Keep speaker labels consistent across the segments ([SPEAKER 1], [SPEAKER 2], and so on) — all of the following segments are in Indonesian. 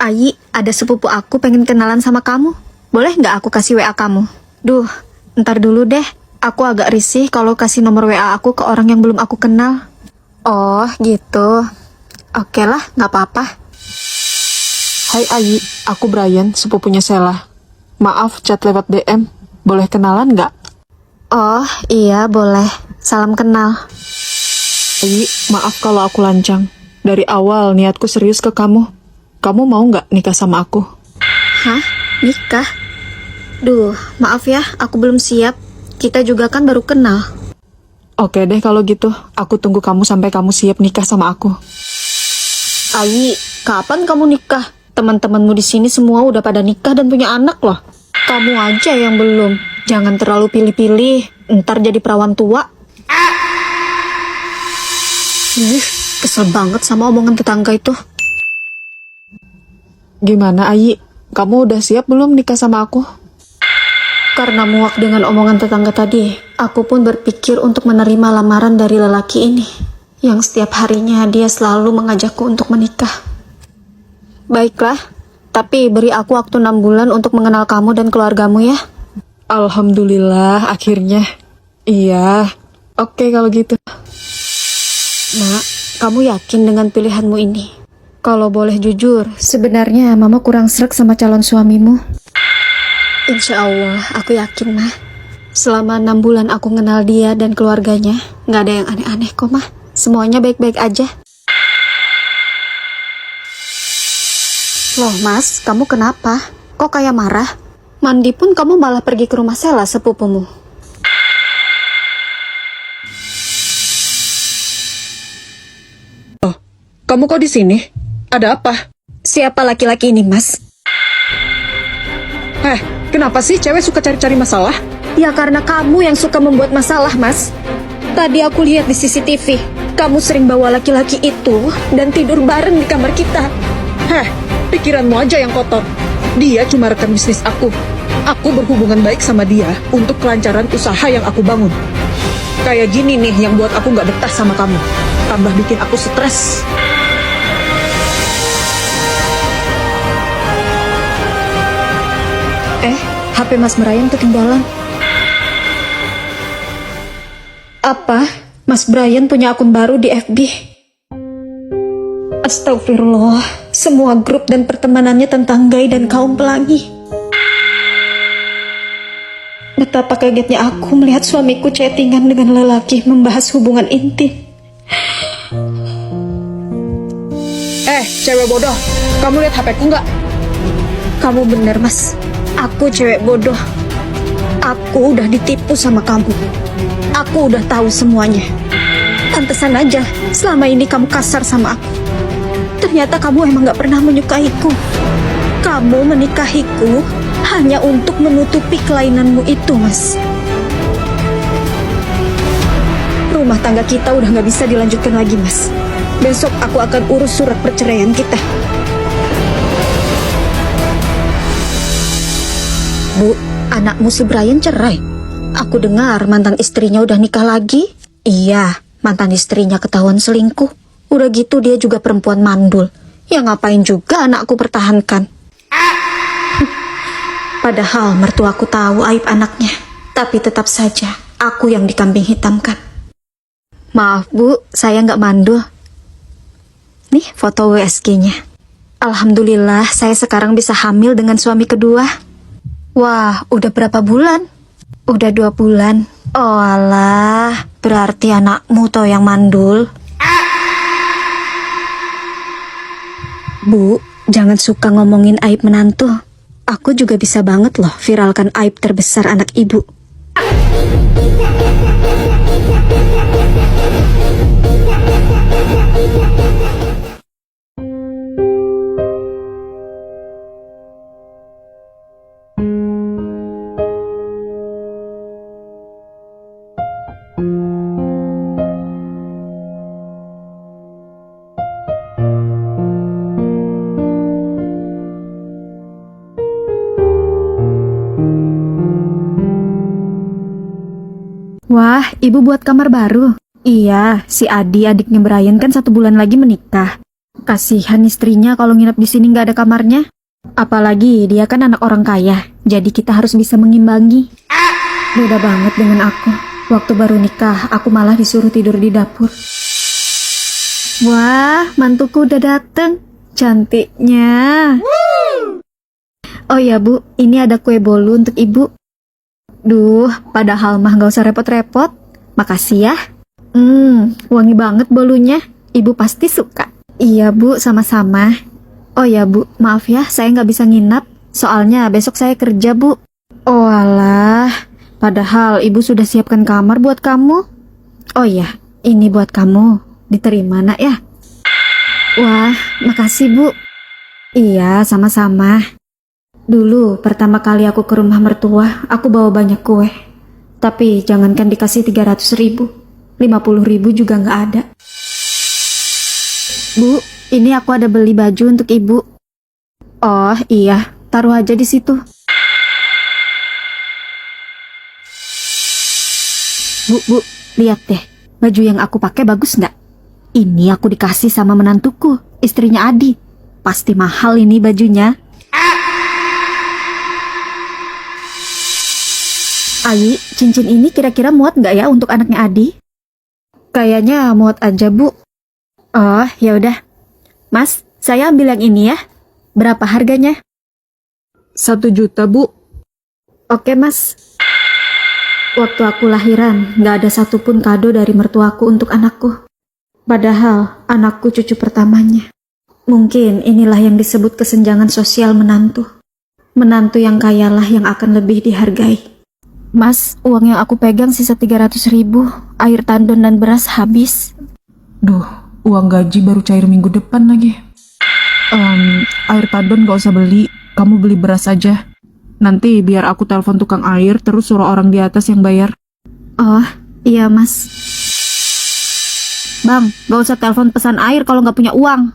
[SPEAKER 1] Ayi, ada sepupu aku pengen kenalan sama kamu. Boleh nggak aku kasih WA kamu? Duh, ntar dulu deh. Aku agak risih kalau kasih nomor WA aku ke orang yang belum aku kenal. Oh, gitu. Oke lah, nggak apa-apa.
[SPEAKER 2] Hai Ayi, aku Brian, sepupunya Sela. Maaf chat lewat DM, boleh kenalan nggak?
[SPEAKER 1] Oh, iya boleh. Salam kenal.
[SPEAKER 2] Ayi, maaf kalau aku lancang. Dari awal niatku serius ke kamu. Kamu mau nggak nikah sama aku?
[SPEAKER 1] Hah? Nikah? Duh, maaf ya, aku belum siap. Kita juga kan baru kenal.
[SPEAKER 2] Oke deh kalau gitu, aku tunggu kamu sampai kamu siap nikah sama aku.
[SPEAKER 1] Ayi, kapan kamu nikah? Teman-temanmu di sini semua udah pada nikah dan punya anak loh. Kamu aja yang belum. Jangan terlalu pilih-pilih, ntar jadi perawan tua. Kesel banget sama omongan tetangga itu.
[SPEAKER 2] Gimana Ayi, kamu udah siap belum nikah sama aku?
[SPEAKER 1] Karena muak dengan omongan tetangga tadi, aku pun berpikir untuk menerima lamaran dari lelaki ini, yang setiap harinya dia selalu mengajakku untuk menikah. Baiklah, tapi beri aku waktu 6 bulan untuk mengenal kamu dan keluargamu ya.
[SPEAKER 2] Alhamdulillah, akhirnya. Iya, oke kalau gitu.
[SPEAKER 1] Nak, kamu yakin dengan pilihanmu ini? Kalau boleh jujur, sebenarnya Mama kurang srek sama calon suamimu. Insya Allah, aku yakin, Mah. Selama 6 bulan aku kenal dia dan keluarganya, nggak ada yang aneh-aneh kok, Mah. Semuanya baik-baik aja. Loh, Mas, kamu kenapa? Kok kayak marah? Mandi pun kamu malah pergi ke rumah Sela, sepupumu.
[SPEAKER 2] Kamu kok di sini? Ada apa?
[SPEAKER 1] Siapa laki-laki ini, Mas?
[SPEAKER 2] Kenapa sih cewek suka cari-cari masalah?
[SPEAKER 1] Ya karena kamu yang suka membuat masalah, Mas. Tadi aku lihat di CCTV, kamu sering bawa laki-laki itu dan tidur bareng di kamar kita.
[SPEAKER 2] Pikiranmu aja yang kotor. Dia cuma rekan bisnis aku. Aku berhubungan baik sama dia untuk kelancaran usaha yang aku bangun. Kayak gini nih yang buat aku gak betah sama kamu. Tambah bikin aku stres.
[SPEAKER 1] HP Mas Brian ketinggalan. Apa? Mas Brian punya akun baru di FB? Astagfirullah, semua grup dan pertemanannya tentang gay dan kaum pelangi. Betapa kagetnya aku melihat suamiku chattingan dengan lelaki membahas hubungan intim.
[SPEAKER 2] Cewek bodoh, kamu lihat HP-ku nggak?
[SPEAKER 1] Kamu bener, Mas. Aku cewek bodoh. Aku udah ditipu sama kamu. Aku udah tahu semuanya. Pantesan aja selama ini kamu kasar sama aku. Ternyata kamu emang gak pernah menyukaiku. Kamu menikahiku hanya untuk menutupi kelainanmu itu, Mas. Rumah tangga kita udah gak bisa dilanjutkan lagi, Mas. Besok aku akan urus surat perceraian kita. Bu, anakmu si Brian cerai. Aku dengar mantan istrinya udah nikah lagi. Iya, mantan istrinya ketahuan selingkuh. Udah gitu dia juga perempuan mandul. Ya ngapain juga anakku pertahankan. Padahal mertuaku tahu aib anaknya. Tapi tetap saja aku yang dikambing hitamkan. Maaf Bu, saya nggak mandul. Nih foto WSG-nya. Alhamdulillah saya sekarang bisa hamil dengan suami kedua. Wah, udah berapa bulan? Udah 2 bulan. Oh alah, berarti anakmu toh yang mandul. Bu, jangan suka ngomongin aib menantu. Aku juga bisa banget loh viralkan aib terbesar anak ibu. Wah, ibu buat kamar baru. Iya, si Adi adiknya Brian kan 1 bulan lagi menikah. Kasihan istrinya kalau nginep di sini nggak ada kamarnya. Apalagi dia kan anak orang kaya, jadi kita harus bisa mengimbangi. Beda banget dengan aku. Waktu baru nikah, aku malah disuruh tidur di dapur. Wah, mantuku udah dateng. Cantiknya. Oh ya Bu, ini ada kue bolu untuk Ibu. Duh, padahal mah gak usah repot-repot. Makasih ya. Wangi banget bolunya. Ibu pasti suka. Iya Bu, sama-sama. Oh ya Bu, maaf ya, saya nggak bisa nginap. Soalnya besok saya kerja Bu. Oh alah, padahal Ibu sudah siapkan kamar buat kamu. Oh iya, ini buat kamu. Diterima nak ya. Wah, makasih Bu. Iya, sama-sama. Dulu pertama kali aku ke rumah mertua, aku bawa banyak kue. Tapi jangankan dikasih 300.000, 50.000 juga nggak ada. Bu, ini aku ada beli baju untuk Ibu. Oh iya, taruh aja di situ. Bu, lihat deh, baju yang aku pakai bagus nggak? Ini aku dikasih sama menantuku, istrinya Adi. Pasti mahal ini bajunya. Ayi, cincin ini kira-kira muat nggak ya untuk anaknya Adi? Kayaknya muat aja, Bu. Oh, ya udah. Mas, saya ambil yang ini ya. Berapa harganya?
[SPEAKER 2] 1 juta, Bu.
[SPEAKER 1] Oke, Mas. Waktu aku lahiran, nggak ada satupun kado dari mertuaku untuk anakku. Padahal, anakku cucu pertamanya. Mungkin inilah yang disebut kesenjangan sosial menantu. Menantu yang kayalah yang akan lebih dihargai. Mas, uang yang aku pegang sisa 300.000. Air tandon dan beras habis.
[SPEAKER 2] Duh, uang gaji baru cair minggu depan lagi. Air tandon gak usah beli, kamu beli beras aja. Nanti biar aku telepon tukang air, terus suruh orang di atas yang bayar.
[SPEAKER 1] Oh, iya Mas. Bang, gak usah telepon pesan air kalau gak punya uang.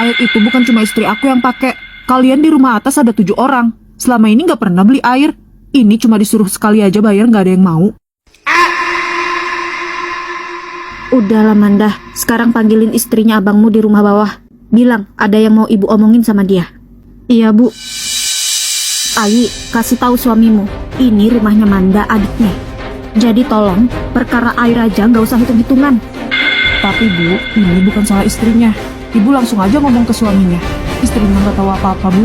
[SPEAKER 2] Air itu bukan cuma istri aku yang pakai. Kalian di rumah atas ada 7 orang. Selama ini gak pernah beli air. Ini cuma disuruh sekali aja bayar, gak ada yang mau.
[SPEAKER 1] Udahlah Manda, sekarang panggilin istrinya abangmu di rumah bawah. Bilang ada yang mau Ibu omongin sama dia. Iya Bu. Ayi, kasih tahu suamimu, ini rumahnya Manda adiknya. Jadi tolong, perkara air aja gak usah hitung-hitungan.
[SPEAKER 2] Tapi Bu, ini bukan salah istrinya. Ibu langsung aja ngomong ke suaminya. Istrinya gak tahu apa-apa Bu.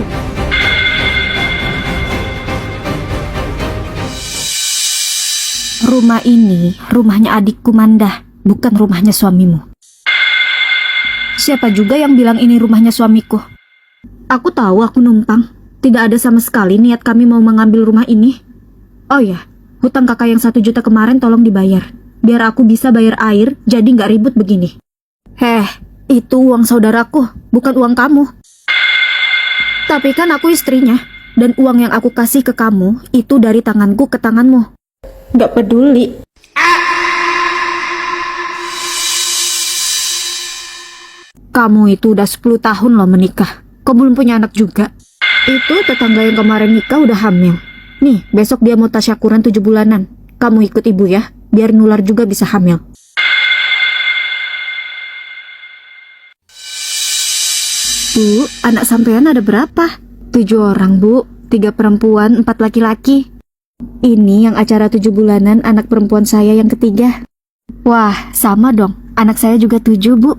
[SPEAKER 1] Rumah ini rumahnya adikku Manda, bukan rumahnya suamimu. Siapa juga yang bilang ini rumahnya suamiku? Aku tahu aku numpang. Tidak ada sama sekali niat kami mau mengambil rumah ini. Oh ya, hutang kakak yang 1 juta kemarin tolong dibayar. Biar aku bisa bayar air, jadi nggak ribut begini. Heh, itu uang saudaraku, bukan uang kamu. Tapi kan aku istrinya, dan uang yang aku kasih ke kamu, itu dari tanganku ke tanganmu. Nggak peduli. Kamu itu udah 10 tahun loh menikah. Kok belum punya anak juga? Itu tetangga yang kemarin nikah udah hamil. Nih, besok dia mau tasyakuran 7 bulanan. Kamu ikut ibu ya, biar nular juga bisa hamil. Bu, anak sampean ada berapa? 7 orang Bu, 3 perempuan, 4 laki-laki. Ini yang acara 7 bulanan anak perempuan saya yang ketiga. Wah, sama dong, anak saya juga 7 Bu.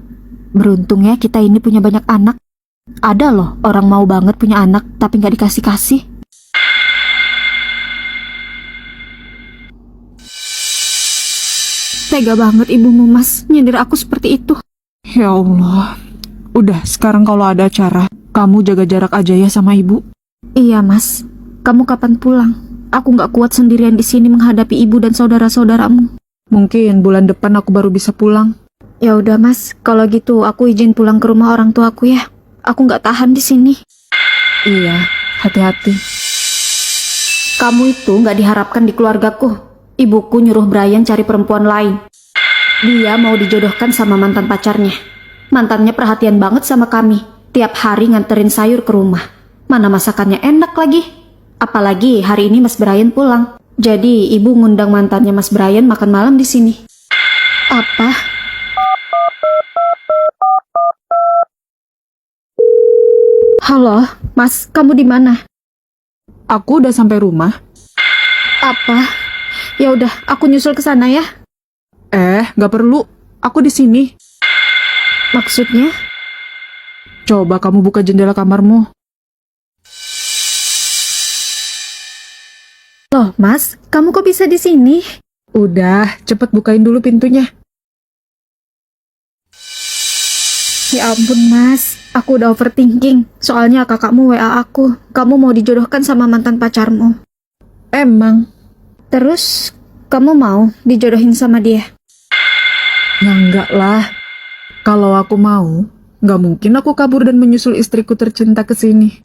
[SPEAKER 1] Beruntung ya kita ini punya banyak anak. Ada loh orang mau banget punya anak tapi nggak dikasih-kasih. Tega banget ibumu Mas, nyindir aku seperti itu.
[SPEAKER 2] Ya Allah. Udah, sekarang kalau ada acara, kamu jaga jarak aja ya sama ibu.
[SPEAKER 1] Iya Mas, kamu kapan pulang? Aku nggak kuat sendirian di sini menghadapi ibu dan saudara-saudaramu.
[SPEAKER 2] Mungkin bulan depan aku baru bisa pulang.
[SPEAKER 1] Ya udah Mas, kalau gitu aku izin pulang ke rumah orang tuaku ya. Aku nggak tahan di sini.
[SPEAKER 2] Iya, hati-hati.
[SPEAKER 1] Kamu itu nggak diharapkan di keluargaku. Ibuku nyuruh Brian cari perempuan lain. Dia mau dijodohkan sama mantan pacarnya. Mantannya perhatian banget sama kami. Tiap hari nganterin sayur ke rumah. Mana masakannya enak lagi. Apalagi hari ini Mas Brian pulang. Jadi ibu ngundang mantannya Mas Brian makan malam di sini. Apa? Halo, Mas, kamu di mana?
[SPEAKER 2] Aku udah sampai rumah.
[SPEAKER 1] Apa? Ya udah, aku nyusul ke sana ya.
[SPEAKER 2] Gak perlu. Aku di sini.
[SPEAKER 1] Maksudnya?
[SPEAKER 2] Coba kamu buka jendela kamarmu.
[SPEAKER 1] Loh, Mas, kamu kok bisa di sini?
[SPEAKER 2] Udah, cepet bukain dulu pintunya.
[SPEAKER 1] Ya ampun, Mas. Aku udah overthinking. Soalnya kakakmu WA aku. Kamu mau dijodohkan sama mantan pacarmu.
[SPEAKER 2] Emang?
[SPEAKER 1] Terus, kamu mau dijodohin sama dia?
[SPEAKER 2] Ya enggak lah. Kalau aku mau, nggak mungkin aku kabur dan menyusul istriku tercinta ke sini.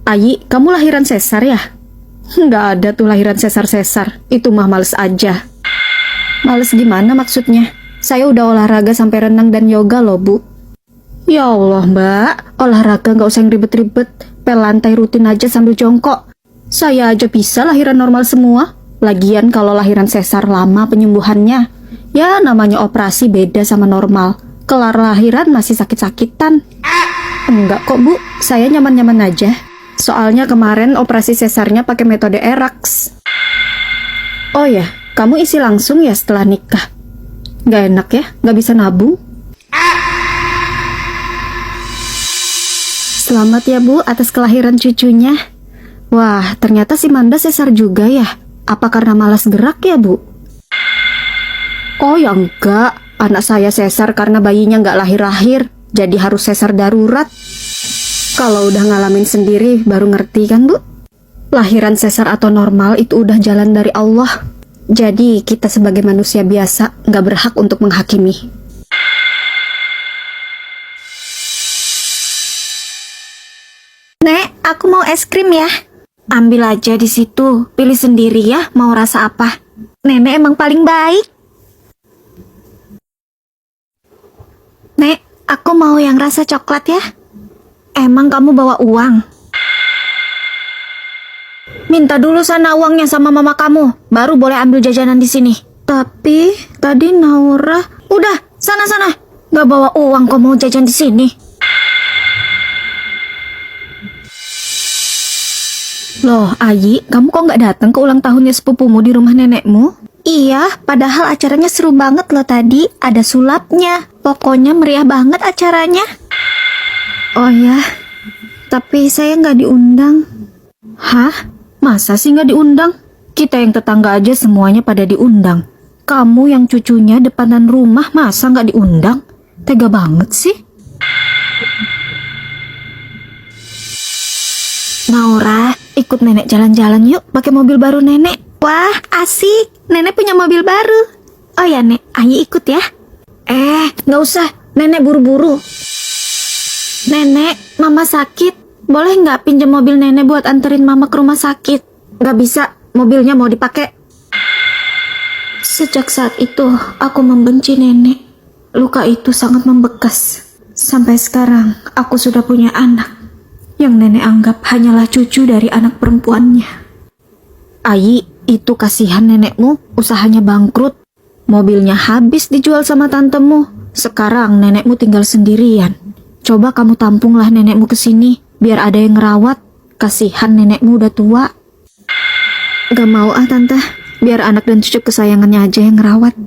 [SPEAKER 1] Ayi, kamu lahiran sesar ya? Nggak ada tuh lahiran sesar-sesar. Itu mah males aja. Males gimana maksudnya? Saya udah olahraga sampai renang dan yoga loh, Bu. Ya Allah, Mbak. Olahraga nggak usah yang ribet-ribet. Pel lantai rutin aja sambil jongkok. Saya aja bisa lahiran normal semua. Lagian kalau lahiran sesar lama penyembuhannya. Ya namanya operasi beda sama normal. Kelar lahiran masih sakit-sakitan. Enggak kok, Bu. Saya nyaman-nyaman aja. Soalnya kemarin operasi sesarnya pakai metode ERAX. Oh ya, kamu isi langsung ya setelah nikah? Gak enak ya? Gak bisa nabung? Selamat ya, Bu, atas kelahiran cucunya. Wah, ternyata si Manda sesar juga ya? Apa karena malas gerak ya, Bu? Oh ya enggak, anak saya sesar karena bayinya nggak lahir-lahir, jadi harus sesar darurat. Kalau udah ngalamin sendiri baru ngerti kan, Bu? Lahiran sesar atau normal itu udah jalan dari Allah. Jadi kita sebagai manusia biasa nggak berhak untuk menghakimi. Nek, aku mau es krim ya. Ambil aja di situ, pilih sendiri ya mau rasa apa. Nenek emang paling baik. Nek, aku mau yang rasa coklat ya. Emang kamu bawa uang? Minta dulu sana uangnya sama mama kamu, baru boleh ambil jajanan di sini. Tapi tadi Naura, udah sana, nggak bawa uang kok mau jajan di sini. Loh, Ayi, kamu kok nggak datang ke ulang tahunnya sepupumu di rumah nenekmu? Iya, padahal acaranya seru banget loh tadi, ada sulapnya. Pokoknya meriah banget acaranya. Oh ya, tapi saya nggak diundang. Hah? Masa sih nggak diundang? Kita yang tetangga aja semuanya pada diundang. Kamu yang cucunya depanan rumah masa nggak diundang? Tega banget sih. Naura, ikut nenek jalan-jalan yuk pakai mobil baru nenek. Wah, asik. Nenek punya mobil baru. Oh ya, Nek, Ayi ikut ya. Nggak usah. Nenek buru-buru. Nenek, mama sakit. Boleh nggak pinjam mobil nenek buat anterin mama ke rumah sakit? Nggak bisa, mobilnya mau dipakai. Sejak saat itu, aku membenci nenek. Luka itu sangat membekas. Sampai sekarang, aku sudah punya anak. Yang nenek anggap hanyalah cucu dari anak perempuannya. Ayi, itu kasihan nenekmu, usahanya bangkrut. Mobilnya habis dijual sama tantemu. Sekarang nenekmu tinggal sendirian. Coba kamu tampunglah nenekmu ke sini, biar ada yang ngerawat. Kasihan nenekmu udah tua. Gak mau tante, biar anak dan cucu kesayangannya aja yang ngerawat.